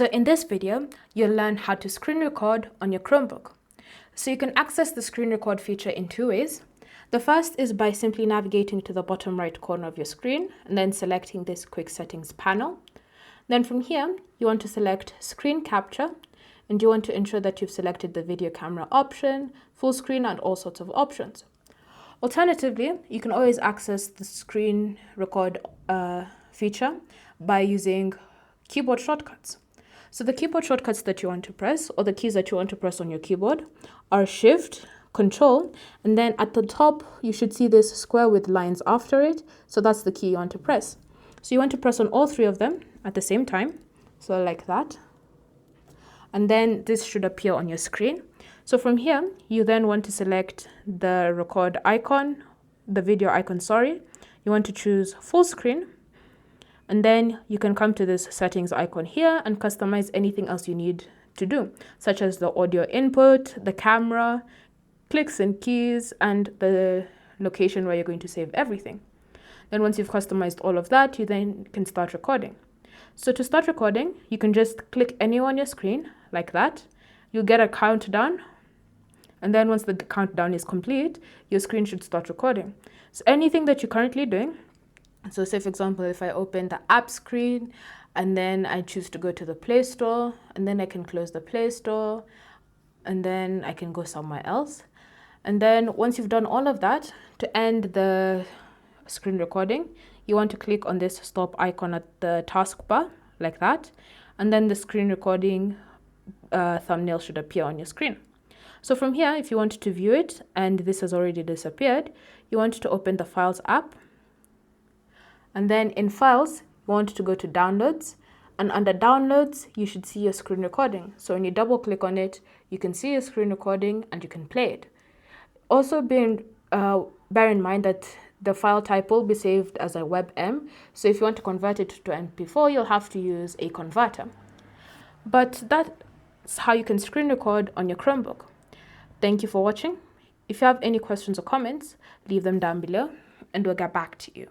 So in this video, you'll learn how to screen record on your Chromebook. So you can access the screen record feature in two ways. The first is by simply navigating to the bottom right corner of your screen and then selecting this quick settings panel. Then from here, you want to select screen capture, and you want to ensure that you've selected the video camera option, full screen, and all sorts of options. Alternatively, you can always access the screen record feature by using keyboard shortcuts. So the keyboard shortcuts that you want to press, or the keys that you want to press on your keyboard, are Shift, Control, and then at the top you should see this square with lines after it. So that's the key you want to press. So you want to press on all three of them at the same time, so like that. And then this should appear on your screen. So from here, you then want to select the record icon, the video icon, sorry. You want to choose full screen. And then you can come to this settings icon here and customize anything else you need to do, such as the audio input, the camera, clicks and keys, and the location where you're going to save everything. Then once you've customized all of that, you then can start recording. So to start recording, you can just click anywhere on your screen like that. You'll get a countdown. And then once the countdown is complete, your screen should start recording. So anything that you're currently doing, so say for example, if I open the app screen and then I choose to go to the Play Store, and then I can close the Play Store, and then I can go somewhere else. And then once you've done all of that, to end the screen recording, you want to click on this stop icon at the taskbar like that. And then the screen recording thumbnail should appear on your screen. So from here, if you wanted to view it and this has already disappeared, you want to open the Files app. And then in Files, you want to go to Downloads. And under Downloads, you should see your screen recording. So when you double click on it, you can see your screen recording and you can play it. Also bear in mind that the file type will be saved as a WebM. So if you want to convert it to MP4, you'll have to use a converter. But that's how you can screen record on your Chromebook. Thank you for watching. If you have any questions or comments, leave them down below and we'll get back to you.